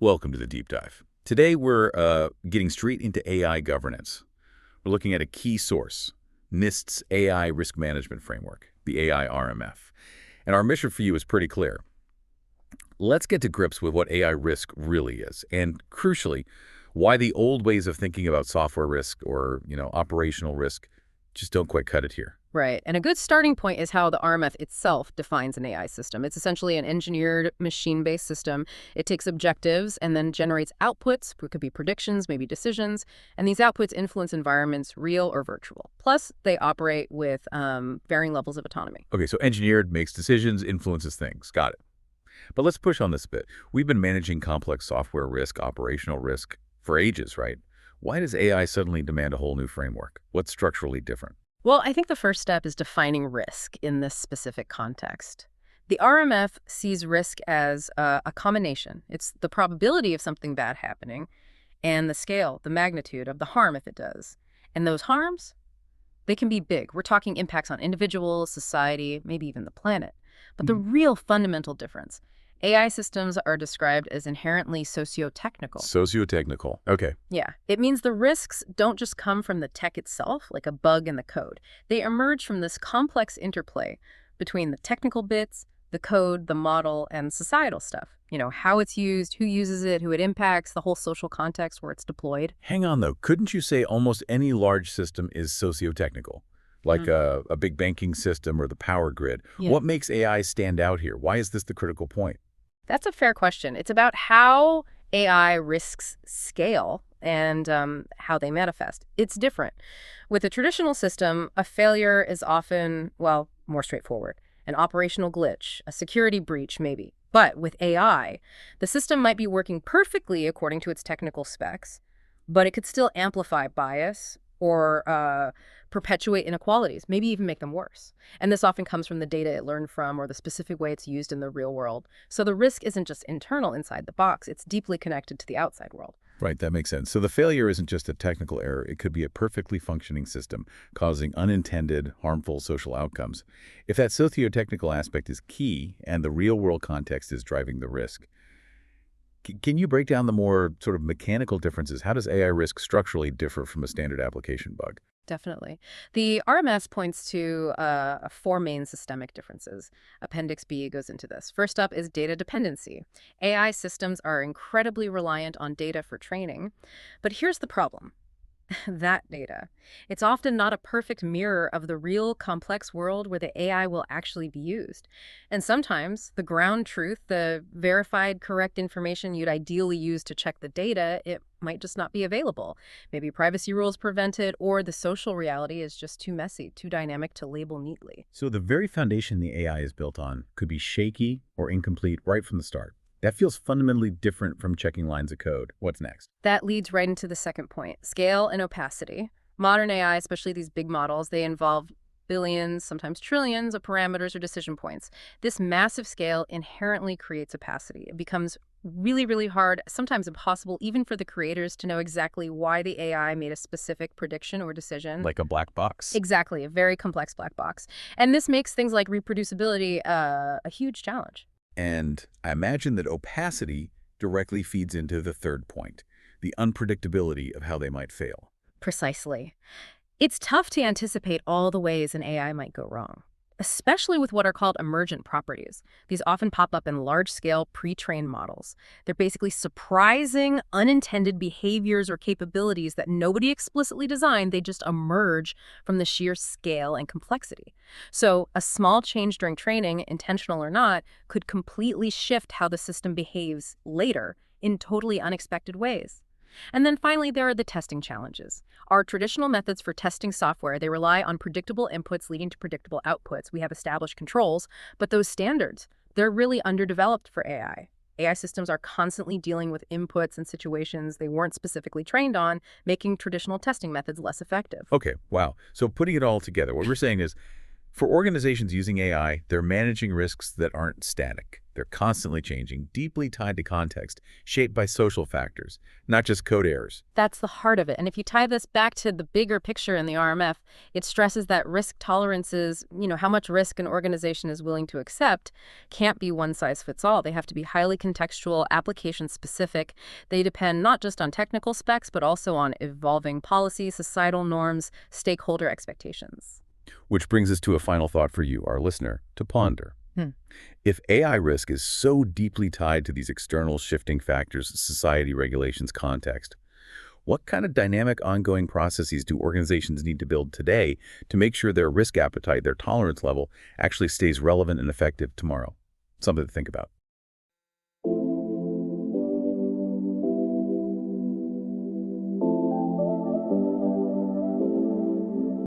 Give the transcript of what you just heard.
Welcome to the deep dive. Today we're getting straight into AI governance. We're looking at a key source, NIST's AI Risk Management Framework, the AI RMF. And our mission for you is pretty clear. Let's get to grips with what AI risk really is, and crucially, why the old ways of thinking about software risk or, operational risk just don't quite cut it here. Right. And a good starting point is how the RMF itself defines an AI system. It's essentially an engineered machine-based system. It takes objectives and then generates outputs. It could be predictions, maybe decisions. And these outputs influence environments, real or virtual. Plus, they operate with varying levels of autonomy. Okay, so engineered makes decisions, influences things. Got it. But let's push on this a bit. We've been managing complex software risk, operational risk for ages, right? Why does AI suddenly demand a whole new framework? What's structurally different? Well, I think the first step is defining risk in this specific context. The RMF sees risk as a combination. It's the probability of something bad happening and the scale, the magnitude of the harm if it does. And those harms, they can be big. We're talking impacts on individuals, society, maybe even the planet. But the real fundamental difference, AI systems are described as inherently socio-technical. Socio-technical. Okay. Yeah, it means the risks don't just come from the tech itself, like a bug in the code. They emerge from this complex interplay between the technical bits, the code, the model, and societal stuff. How it's used, who uses it, who it impacts, the whole social context where it's deployed. Hang on, though. Couldn't you say almost any large system is socio-technical? Like a big banking system or the power grid. Yeah. What makes AI stand out here? Why is this the critical point? That's a fair question. It's about how AI risks scale and how they manifest. It's different. With a traditional system, a failure is often, more straightforward. An operational glitch, a security breach maybe. But with AI, the system might be working perfectly according to its technical specs, but it could still amplify bias or perpetuate inequalities, maybe even make them worse. And this often comes from the data it learned from or the specific way it's used in the real world. So the risk isn't just internal inside the box, it's deeply connected to the outside world. Right, that makes sense. So the failure isn't just a technical error. It could be a perfectly functioning system causing unintended, harmful social outcomes. If that socio-technical aspect is key and the real-world context is driving the risk, can you break down the more sort of mechanical differences? How does AI risk structurally differ from a standard application bug? Definitely. The RMS points to four main systemic differences. Appendix B goes into this. First up is data dependency. AI systems are incredibly reliant on data for training. But here's the problem. That data. It's often not a perfect mirror of the real complex world where the AI will actually be used. And sometimes the ground truth, the verified correct information you'd ideally use to check the data, it might just not be available. Maybe privacy rules prevent it, or the social reality is just too messy, too dynamic to label neatly. So the very foundation the AI is built on could be shaky or incomplete right from the start. That feels fundamentally different from checking lines of code. What's next? That leads right into the second point, scale and opacity. Modern AI, especially these big models, they involve billions, sometimes trillions of parameters or decision points. This massive scale inherently creates opacity. It becomes really, really hard, sometimes impossible, even for the creators to know exactly why the AI made a specific prediction or decision. Like a black box. Exactly, a very complex black box. And this makes things like reproducibility a huge challenge. And I imagine that opacity directly feeds into the third point, the unpredictability of how they might fail. Precisely. It's tough to anticipate all the ways an AI might go wrong, especially with what are called emergent properties. These often pop up in large-scale pre-trained models. They're basically surprising, unintended behaviors or capabilities that nobody explicitly designed. They just emerge from the sheer scale and complexity. So a small change during training, intentional or not, could completely shift how the system behaves later in totally unexpected ways. And then finally, there are the testing challenges. Our traditional methods for testing software, they rely on predictable inputs leading to predictable outputs. We have established controls, but those standards, they're really underdeveloped for AI. AI systems are constantly dealing with inputs and situations they weren't specifically trained on, making traditional testing methods less effective. Okay, wow. So putting it all together, what we're saying is For organizations using AI, they're managing risks that aren't static. They're constantly changing, deeply tied to context, shaped by social factors, not just code errors. That's the heart of it. And if you tie this back to the bigger picture in the RMF, it stresses that risk tolerances, how much risk an organization is willing to accept, can't be one size fits all. They have to be highly contextual, application specific. They depend not just on technical specs, but also on evolving policies, societal norms, stakeholder expectations. Which brings us to a final thought for you, our listener, to ponder. Hmm. If AI risk is so deeply tied to these external shifting factors, society, regulations, context, what kind of dynamic ongoing processes do organizations need to build today to make sure their risk appetite, their tolerance level, actually stays relevant and effective tomorrow? Something to think about.